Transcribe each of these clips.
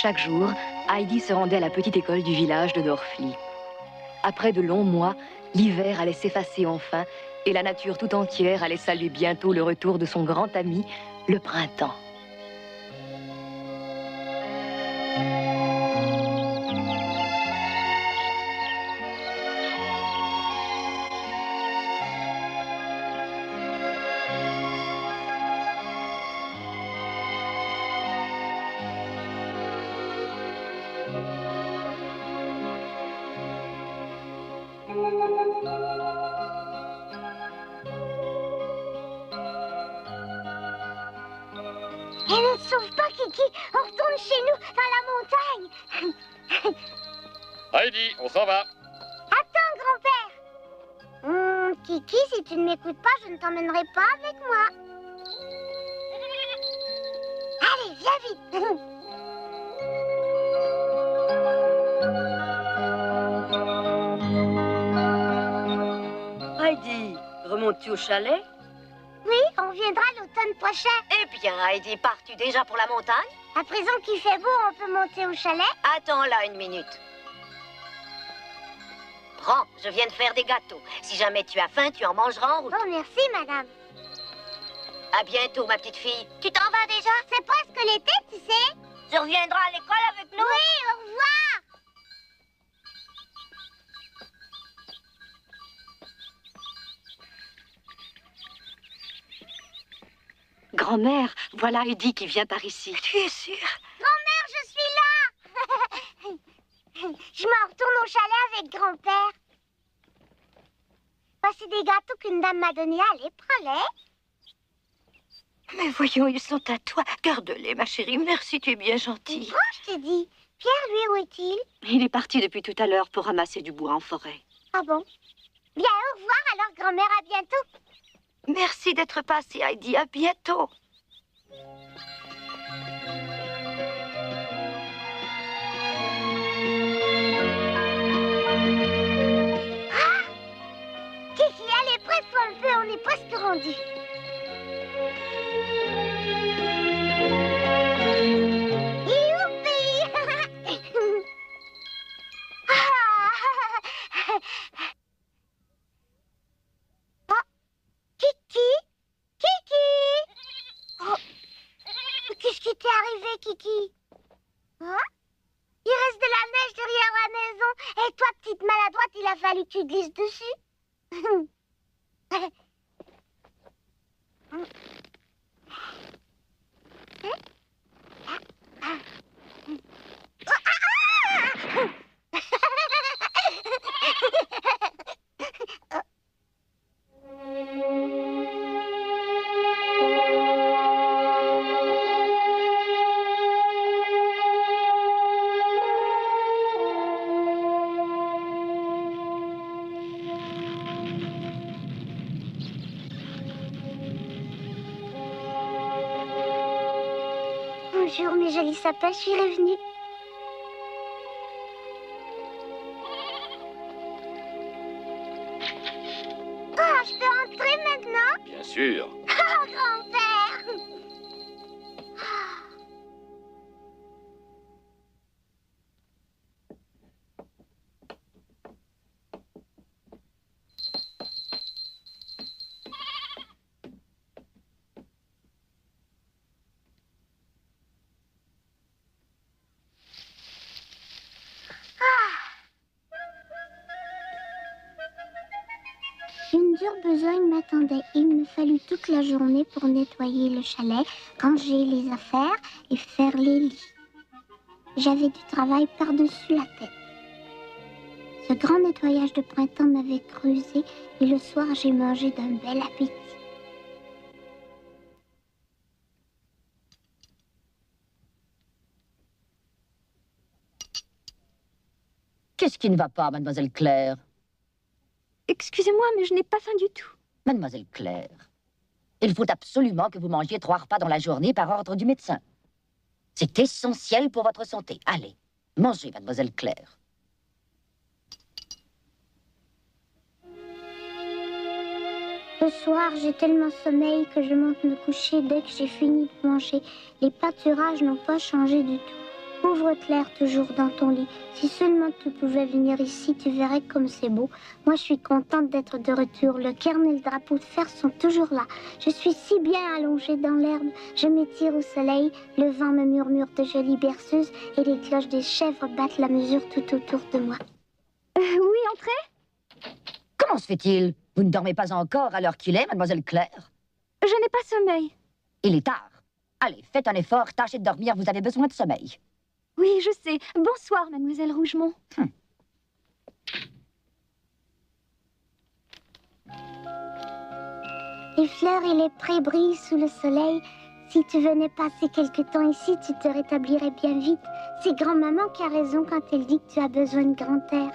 Chaque jour, Heidi se rendait à la petite école du village de Dorfli. Après de longs mois, l'hiver allait s'effacer enfin et la nature tout entière allait saluer bientôt le retour de son grand ami, le printemps. Elle ne sauve pas, Kiki. On retourne chez nous, dans la montagne. Heidi, on s'en va. Attends, grand-père. Kiki, si tu ne m'écoutes pas, je ne t'emmènerai pas avec moi. Allez, viens vite. Heidi, remontes-tu au chalet? Oui, on viendra l'automne prochain. Eh bien, Heidi, pars-tu déjà pour la montagne? À présent qu'il fait beau, on peut monter au chalet. Attends là une minute. Prends, je viens de faire des gâteaux. Si jamais tu as faim, tu en mangeras en route. Oh, merci, madame. À bientôt, ma petite fille. Tu t'en vas déjà? C'est presque l'été, tu sais. Tu reviendras à l'école avec nous? Oui, au revoir. Grand-mère, voilà Heidi qui vient par ici. Tu es sûre? Grand-mère, je suis là. Je m'en retourne au chalet avec grand-père. Voici des gâteaux qu'une dame m'a donnés. Allez, prends-les. Mais voyons, ils sont à toi. Garde-les, ma chérie. Merci, tu es bien gentille. Prends, je te dis. Pierre, lui, où est-il? Il est parti depuis tout à l'heure pour ramasser du bois en forêt. Ah bon? Bien, au revoir alors, grand-mère, à bientôt. Merci d'être passée, Heidi. À bientôt. Ah! Kiki, allez, presse-toi un peu, on est presque rendu. Youpi! Ah! Kiki? Kiki? Oh. Qu'est-ce qui t'est arrivé, Kiki? Hein? Il reste de la neige derrière la maison. Et toi, petite maladroite, il a fallu que tu glisses dessus. Bonjour, mes jolis sapins, je suis revenue. Oh, je peux rentrer maintenant? Bien sûr. Oh, grand-père! Une dure besogne m'attendait. Il me fallut toute la journée pour nettoyer le chalet, ranger les affaires et faire les lits. J'avais du travail par-dessus la tête. Ce grand nettoyage de printemps m'avait creusé et le soir j'ai mangé d'un bel appétit. Qu'est-ce qui ne va pas, mademoiselle Claire? Excusez-moi, mais je n'ai pas faim du tout. Mademoiselle Claire, il faut absolument que vous mangiez 3 repas dans la journée par ordre du médecin. C'est essentiel pour votre santé. Allez, mangez, mademoiselle Claire. Le soir, j'ai tellement sommeil que je monte me coucher dès que j'ai fini de manger. Les pâturages n'ont pas changé du tout. Pauvre Claire, toujours dans ton lit. Si seulement tu pouvais venir ici, tu verrais comme c'est beau. Moi, je suis contente d'être de retour. Le cairn et le drapeau de fer sont toujours là. Je suis si bien allongée dans l'herbe. Je m'étire au soleil. Le vent me murmure de jolies berceuses et les cloches des chèvres battent la mesure tout autour de moi. Oui, entrez. Comment se fait-il? Vous ne dormez pas encore à l'heure qu'il est, mademoiselle Claire? Je n'ai pas sommeil. Il est tard. Allez, faites un effort, tâchez de dormir, vous avez besoin de sommeil. Oui, je sais. Bonsoir, mademoiselle Rougemont. Les fleurs et les prés brillent sous le soleil. Si tu venais passer quelque temps ici, tu te rétablirais bien vite. C'est grand-maman qui a raison quand elle dit que tu as besoin de grand air.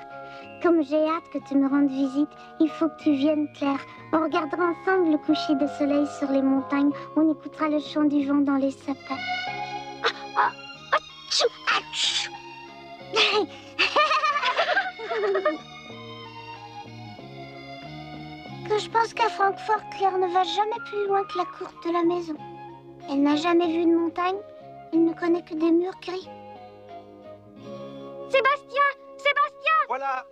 Comme j'ai hâte que tu me rendes visite, il faut que tu viennes, Claire. On regardera ensemble le coucher de soleil sur les montagnes. On écoutera le chant du vent dans les sapins. Quand je pense qu'à Francfort, Claire ne va jamais plus loin que la cour de la maison. Elle n'a jamais vu de montagne. Elle ne connaît que des murs gris. Sébastien! Sébastien! Voilà.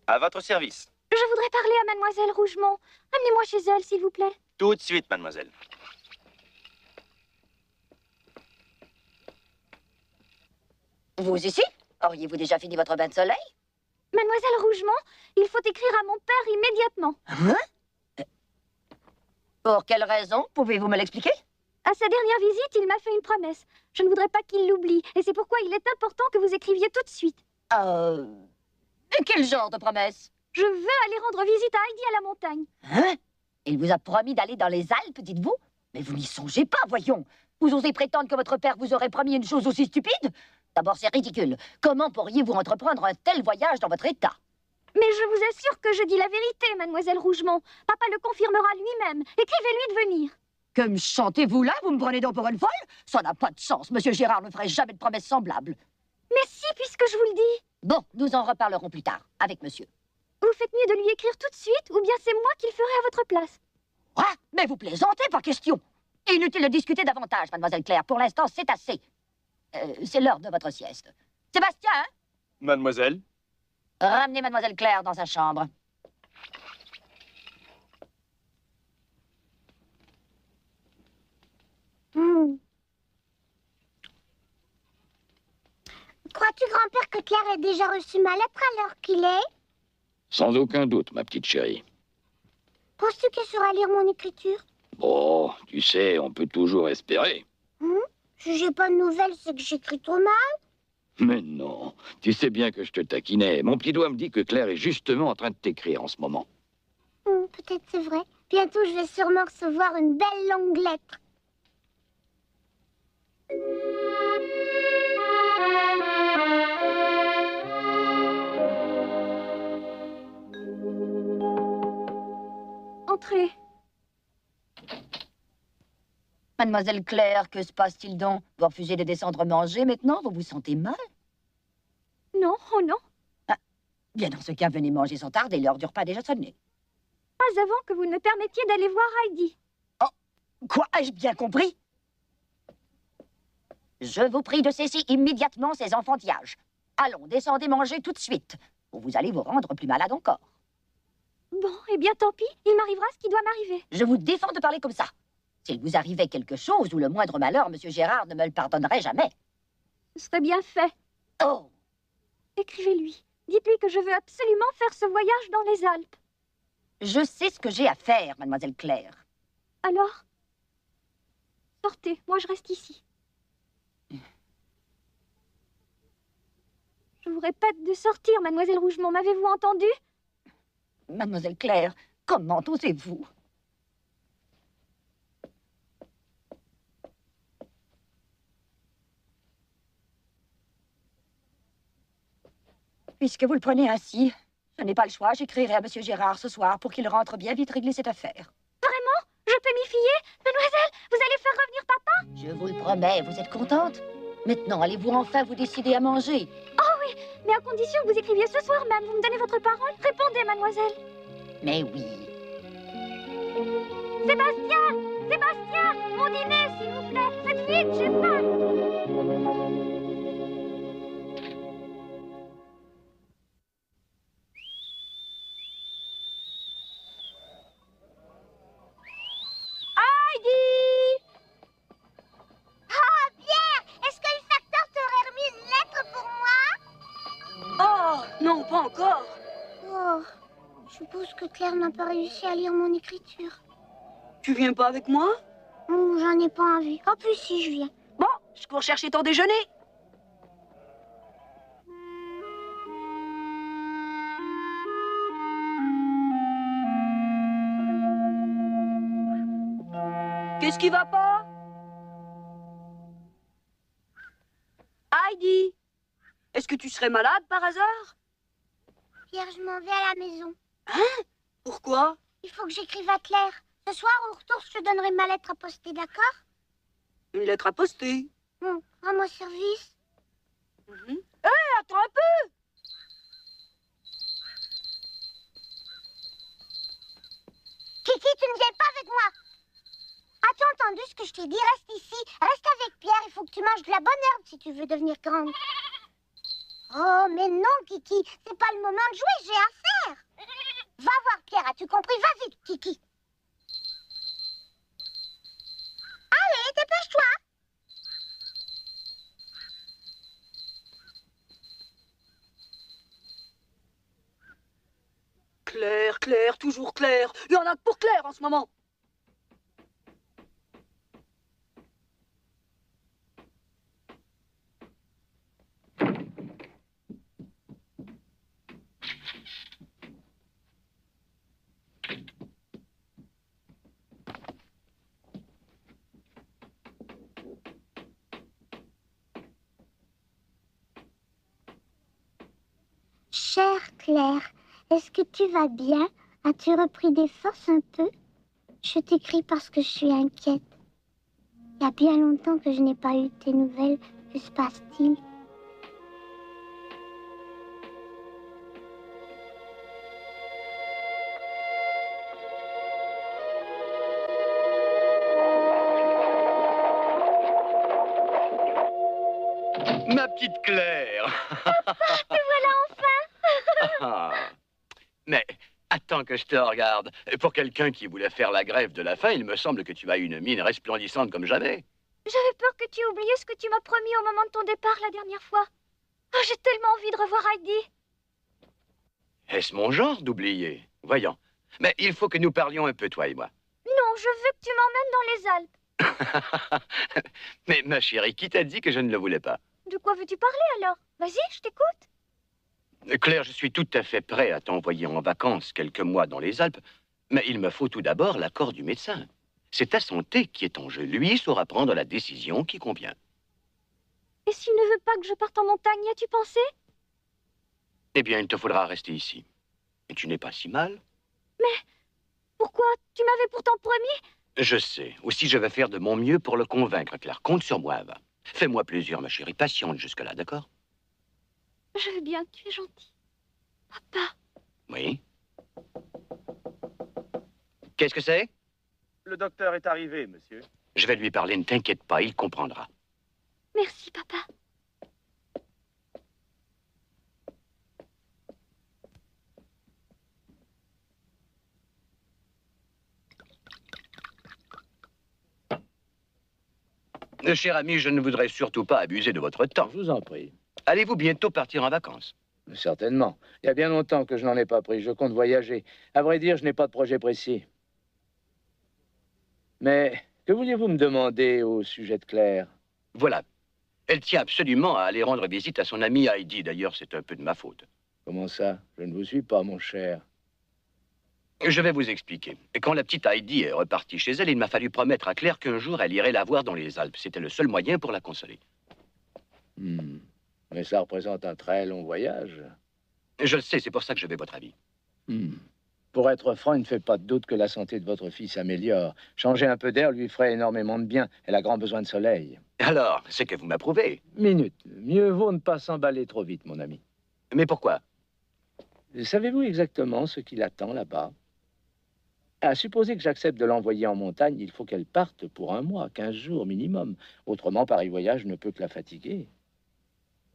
À votre service. Je voudrais parler à mademoiselle Rougemont. Amenez-moi chez elle, s'il vous plaît. Tout de suite, mademoiselle. Vous ici? Auriez-vous déjà fini votre bain de soleil? Mademoiselle Rougemont, il faut écrire à mon père immédiatement. Hein? Pour quelle raison? Pouvez-vous me l'expliquer? À sa dernière visite, il m'a fait une promesse. Je ne voudrais pas qu'il l'oublie, et c'est pourquoi il est important que vous écriviez tout de suite. Quel genre de promesse? Je veux aller rendre visite à Heidi à la montagne. Hein? Il vous a promis d'aller dans les Alpes, dites-vous? Mais vous n'y songez pas, voyons. Vous osez prétendre que votre père vous aurait promis une chose aussi stupide? D'abord, c'est ridicule. Comment pourriez-vous entreprendre un tel voyage dans votre état? Mais je vous assure que je dis la vérité, mademoiselle Rougemont. Papa le confirmera lui-même. Écrivez-lui de venir. Que me chantez-vous là? Vous me prenez donc pour une folle? Ça n'a pas de sens. Monsieur Gérard ne ferait jamais de promesses semblables. Mais si, puisque je vous le dis. Bon, nous en reparlerons plus tard, avec monsieur. Vous faites mieux de lui écrire tout de suite, ou bien c'est moi qui le ferai à votre place. Ah, mais vous plaisantez, pas question. Inutile de discuter davantage, mademoiselle Claire. Pour l'instant, c'est assez. C'est l'heure de votre sieste. Sébastien, hein? Mademoiselle. Ramenez mademoiselle Claire dans sa chambre. Crois-tu, grand-père, que Claire ait déjà reçu ma lettre à l'heure qu'il est? Sans aucun doute, ma petite chérie. Penses-tu qu'elle saura lire mon écriture? Bon, tu sais, on peut toujours espérer. Si j'ai pas de nouvelles, c'est que j'écris trop mal. Mais non, tu sais bien que je te taquinais. Mon petit doigt me dit que Claire est justement en train de t'écrire en ce moment. Peut-être c'est vrai. Bientôt, je vais sûrement recevoir une belle longue lettre. Entrez. Mademoiselle Claire, que se passe-t-il donc? Vous refusez de descendre manger maintenant? Vous vous sentez mal? Non, oh non. Bien, dans ce cas, venez manger sans tarder, l'heure du repas a déjà sonné. Pas avant que vous ne me permettiez d'aller voir Heidi. Quoi? Ai-je bien compris? Je vous prie de cesser immédiatement ces enfantillages. Allons, descendez manger tout de suite, ou vous allez vous rendre plus malade encore. Bon, eh bien tant pis, il m'arrivera ce qui doit m'arriver. Je vous défends de parler comme ça. S'il vous arrivait quelque chose ou le moindre malheur, monsieur Gérard ne me le pardonnerait jamais. Ce serait bien fait. Oh! Écrivez-lui. Dites-lui que je veux absolument faire ce voyage dans les Alpes. Je sais ce que j'ai à faire, mademoiselle Claire. Alors? Sortez, moi je reste ici. Je vous répète de sortir, mademoiselle Rougemont, m'avez-vous entendu? Mademoiselle Claire, comment osez-vous? Puisque vous le prenez ainsi, je n'ai pas le choix, j'écrirai à monsieur Gérard ce soir pour qu'il rentre bien vite régler cette affaire. Vraiment? Je peux m'y fier? Mademoiselle, vous allez faire revenir papa? Je vous le promets, vous êtes contente? Maintenant, allez-vous enfin vous décider à manger? Oh oui, mais à condition que vous écriviez ce soir même. Vous me donnez votre parole? Répondez, mademoiselle. Mais oui. Sébastien! Sébastien! Mon dîner, s'il vous plaît! Faites vite, j'ai faim! Oh, non, pas encore. Oh, je suppose que Claire n'a pas réussi à lire mon écriture. Tu viens pas avec moi? Oh, j'en ai pas envie. En plus, si je viens. Bon, je cours chercher ton déjeuner. Qu'est-ce qui va pas? Heidi, est-ce que tu serais malade par hasard? Pierre, je m'en vais à la maison. Hein? Pourquoi? Il faut que j'écrive à Claire. Ce soir, au retour, je te donnerai ma lettre à poster, d'accord? Une lettre à poster. Bon, rends-moi service. Attends un peu. Kiki, tu ne viens pas avec moi. As-tu entendu ce que je t'ai dit? Reste ici. Reste avec Pierre. Il faut que tu manges de la bonne herbe si tu veux devenir grande. Oh, mais non, Kiki. C'est pas le moment de jouer. J'ai à faire. Va voir Pierre. As-tu compris? Va vite, Kiki. Allez, dépêche-toi. Claire, Claire, toujours Claire. Il y en a que pour Claire en ce moment. Chère Claire, est-ce que tu vas bien? As-tu repris des forces un peu? Je t'écris parce que je suis inquiète. Il y a bien longtemps que je n'ai pas eu tes nouvelles. Que se passe-t-il? Ma petite Claire. Te voilà enfin. Ah. Mais attends que je te regarde. Pour quelqu'un qui voulait faire la grève de la faim, il me semble que tu as une mine resplendissante comme jamais. J'avais peur que tu aies oublié ce que tu m'as promis au moment de ton départ la dernière fois. Oh, j'ai tellement envie de revoir Heidi. Est-ce mon genre d'oublier? Voyons. Mais il faut que nous parlions un peu, toi et moi. Non, je veux que tu m'emmènes dans les Alpes. Mais ma chérie, qui t'a dit que je ne le voulais pas? De quoi veux-tu parler alors? Vas-y, je t'écoute. Claire, je suis tout à fait prêt à t'envoyer en vacances quelques mois dans les Alpes, mais il me faut tout d'abord l'accord du médecin. C'est ta santé qui est en jeu. Lui saura prendre la décision qui convient. Et s'il ne veut pas que je parte en montagne, y as-tu pensé? Eh bien, il te faudra rester ici. Et tu n'es pas si mal. Mais pourquoi? Tu m'avais pourtant promis. Je sais. Aussi, je vais faire de mon mieux pour le convaincre, Claire. Compte sur moi, Ava. Fais-moi plaisir, ma chérie. Patiente jusque-là, d'accord? Je veux bien, tu es gentil. Papa. Oui. Qu'est-ce que c'est? Le docteur est arrivé, monsieur. Je vais lui parler, ne t'inquiète pas, il comprendra. Merci, papa. Cher ami, je ne voudrais surtout pas abuser de votre temps. Je vous en prie. Allez-vous bientôt partir en vacances? Certainement. Il y a bien longtemps que je n'en ai pas pris. Je compte voyager. À vrai dire, je n'ai pas de projet précis. Mais que vouliez-vous me demander au sujet de Claire? Voilà. Elle tient absolument à aller rendre visite à son amie Heidi. D'ailleurs, c'est un peu de ma faute. Comment ça? Je ne vous suis pas, mon cher. Je vais vous expliquer. Quand la petite Heidi est repartie chez elle, il m'a fallu promettre à Claire qu'un jour, elle irait la voir dans les Alpes. C'était le seul moyen pour la consoler. Mais ça représente un très long voyage. Je le sais, c'est pour ça que je veux votre avis. Pour être franc, il ne fait pas de doute que la santé de votre fille s'améliore. Changer un peu d'air lui ferait énormément de bien. Elle a grand besoin de soleil. Alors, c'est que vous m'approuvez. Minute. Mieux vaut ne pas s'emballer trop vite, mon ami. Mais pourquoi? Savez-vous exactement ce qui l'attend là-bas? À supposer que j'accepte de l'envoyer en montagne, il faut qu'elle parte pour 1 mois, 15 jours minimum. Autrement, pareil voyage ne peut que la fatiguer.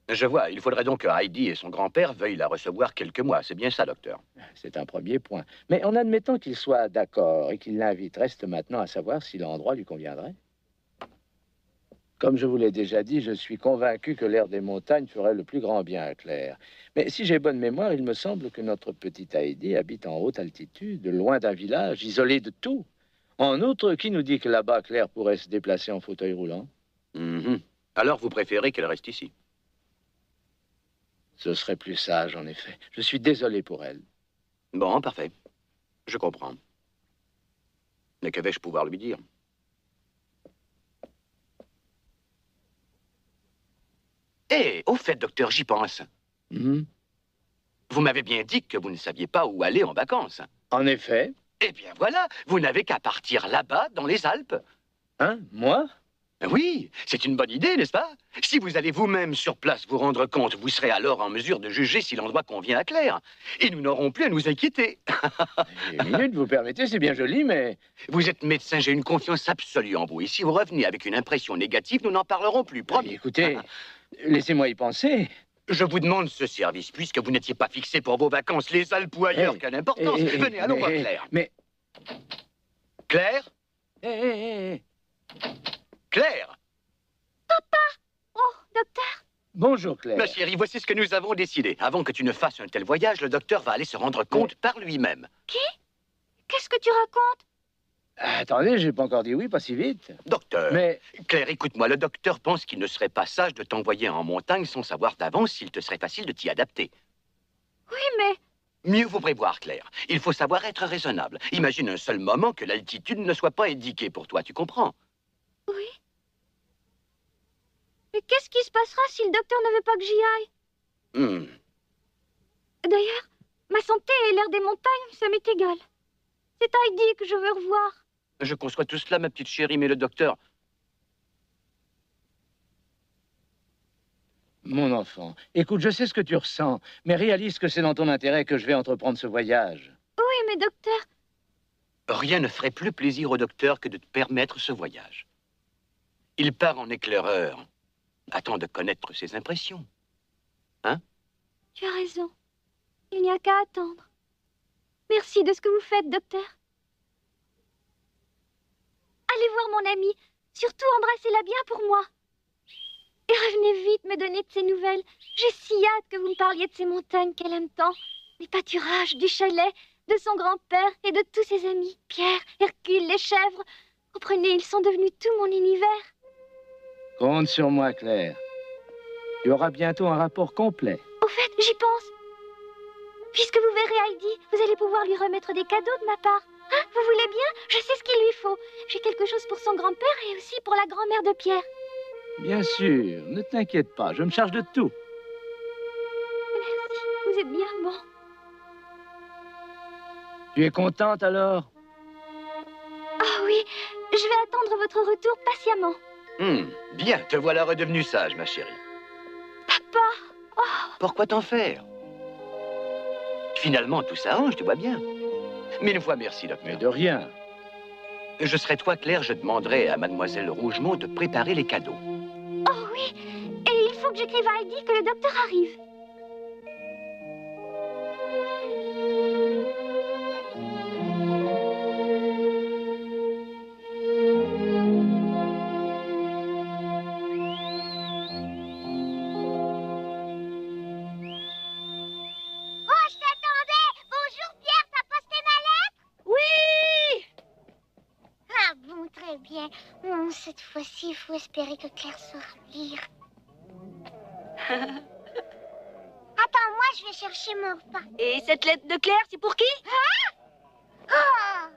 Je vois. Il faudrait donc que Heidi et son grand-père veuillent la recevoir quelques mois. C'est bien ça, docteur? C'est un premier point. Mais en admettant qu'il soit d'accord et qu'il l'invite, reste maintenant à savoir si l'endroit lui conviendrait. Comme je vous l'ai déjà dit, je suis convaincu que l'air des montagnes ferait le plus grand bien à Claire. Mais si j'ai bonne mémoire, il me semble que notre petite Heidi habite en haute altitude, loin d'un village, isolé de tout. En outre, qui nous dit que là-bas, Claire pourrait se déplacer en fauteuil roulant? Alors, vous préférez qu'elle reste ici? Ce serait plus sage, en effet. Je suis désolé pour elle. Bon, parfait. Je comprends. Mais que vais-je pouvoir lui dire? Eh, au fait, docteur, j'y pense. Vous m'avez bien dit que vous ne saviez pas où aller en vacances. En effet. Eh bien voilà, vous n'avez qu'à partir là-bas, dans les Alpes. Hein, moi? Oui, c'est une bonne idée, n'est-ce pas? Si vous allez vous-même sur place vous rendre compte, vous serez alors en mesure de juger si l'endroit convient à Claire. Et nous n'aurons plus à nous inquiéter. Une minute, vous permettez, c'est bien joli, mais... Vous êtes médecin, j'ai une confiance absolue en vous. Et si vous revenez avec une impression négative, nous n'en parlerons plus, promis. Écoutez, laissez-moi y penser. Je vous demande ce service, puisque vous n'étiez pas fixé pour vos vacances, les Alpes ou ailleurs, quelle importance. Venez, allons voir Claire. Mais... Claire? Claire? Papa! Oh, docteur! Bonjour, Claire. Ma chérie, voici ce que nous avons décidé. Avant que tu ne fasses un tel voyage, le docteur va aller se rendre compte par lui-même. Qui? Qu'est-ce que tu racontes? Attendez, j'ai pas encore dit oui, pas si vite. Docteur, Mais... Claire, écoute-moi, le docteur pense qu'il ne serait pas sage de t'envoyer en montagne sans savoir d'avance s'il te serait facile de t'y adapter. Oui, mais... Mieux vaut prévoir, Claire. Il faut savoir être raisonnable. Imagine un seul moment que l'altitude ne soit pas indiquée pour toi, tu comprends? Oui. Mais qu'est-ce qui se passera si le docteur ne veut pas que j'y aille? D'ailleurs, ma santé et l'air des montagnes, ça m'est égal. C'est Heidi que je veux revoir. Je conçois tout cela, ma petite chérie, mais le docteur... Mon enfant, écoute, je sais ce que tu ressens, mais réalise que c'est dans ton intérêt que je vais entreprendre ce voyage. Oui, mais docteur... Rien ne ferait plus plaisir au docteur que de te permettre ce voyage. Il part en éclaireur. Attends de connaître ses impressions. Hein? Tu as raison. Il n'y a qu'à attendre. Merci de ce que vous faites, docteur. Allez voir mon amie. Surtout, embrassez-la bien pour moi. Et revenez vite me donner de ses nouvelles. J'ai si hâte que vous me parliez de ces montagnes qu'elle aime tant. Des pâturages, du chalet, de son grand-père et de tous ses amis. Pierre, Hercule, les chèvres. Comprenez, ils sont devenus tout mon univers. Compte sur moi, Claire. Il y aura bientôt un rapport complet. Au fait, j'y pense. Puisque vous verrez Heidi, vous allez pouvoir lui remettre des cadeaux de ma part. Hein, vous voulez bien? Je sais ce qu'il lui faut. J'ai quelque chose pour son grand-père et aussi pour la grand-mère de Pierre. Bien sûr, ne t'inquiète pas, je me charge de tout. Merci, vous êtes bien bon. Tu es contente alors? Ah oui, je vais attendre votre retour patiemment. Bien, te voilà redevenue sage, ma chérie. Papa! Oh. Pourquoi t'en faire? Finalement, tout s'arrange, tu vois bien. Mille fois merci, docteur. Mais de rien. Je serai toi, Claire, je demanderai à mademoiselle Rougemont de préparer les cadeaux. Oh oui, et il faut que j'écrive à Heidi que le docteur arrive. Cette fois-ci, il faut espérer que Claire saura lire. Attends, moi, je vais chercher mon repas. Et cette lettre de Claire, c'est pour qui? Ah!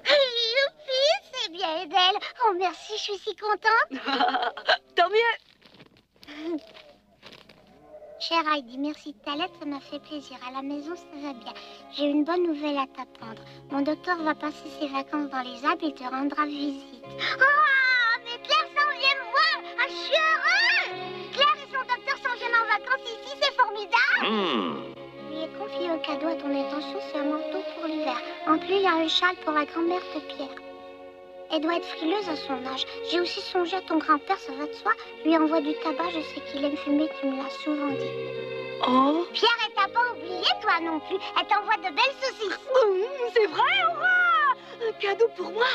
Youpi, c'est bien belle. Oh, merci, je suis si contente. Tant mieux. Chère Heidi, merci de ta lettre, ça m'a fait plaisir. À la maison, ça va bien. J'ai une bonne nouvelle à t'apprendre. Mon docteur va passer ses vacances dans les Alpes et te rendra visite. Oh, mais Claire s'en vient me voir. Ah, je suis heureux. Claire et son docteur s'en viennent en vacances ici, c'est formidable. Je lui ai confié un cadeau à ton intention, c'est un manteau pour l'hiver. En plus, il y a un châle pour la grand-mère de Pierre. Elle doit être frileuse à son âge. J'ai aussi songé à ton grand-père, ça va de soi. Je lui envoie du tabac, je sais qu'il aime fumer, tu me l'as souvent dit. Oh. Pierre, elle t'a pas oublié, toi non plus. Elle t'envoie de belles saucisses. C'est vrai, Aura! Un cadeau pour moi.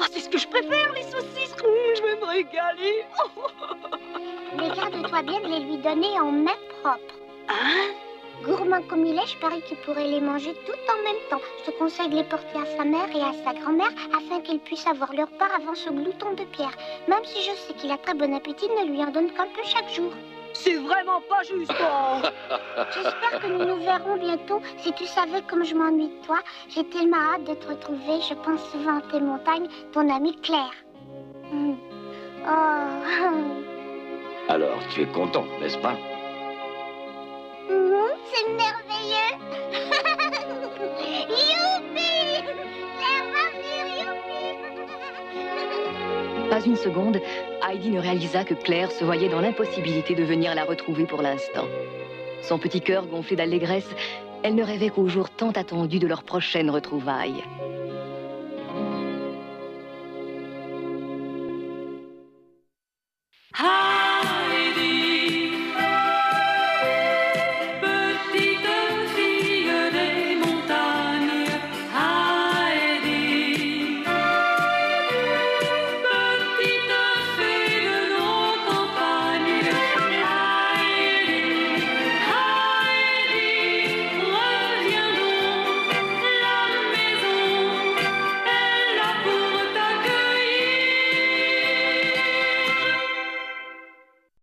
Ah, c'est ce que je préfère, les saucisses. Oui, je vais me régaler. Mais garde-toi bien de les lui donner en main propre. Hein? Gourmand comme il est, je parie qu'il pourrait les manger tout en même temps. Je te conseille de les porter à sa mère et à sa grand-mère afin qu'ils puissent avoir leur part avant ce glouton de pierre. Même si je sais qu'il a très bon appétit, ne lui en donne qu'un peu chaque jour. C'est vraiment pas juste. Oh. J'espère que nous nous verrons bientôt. Si tu savais comme je m'ennuie de toi, j'ai tellement hâte de te retrouver. Je pense souvent à tes montagnes, ton amie Claire. Oh. Alors, tu es content, n'est-ce pas? C'est merveilleux. Youpi! Claire va venir, youpi! Pas une seconde, Heidi ne réalisa que Claire se voyait dans l'impossibilité de venir la retrouver pour l'instant. Son petit cœur gonflé d'allégresse, elle ne rêvait qu'au jour tant attendu de leur prochaine retrouvaille.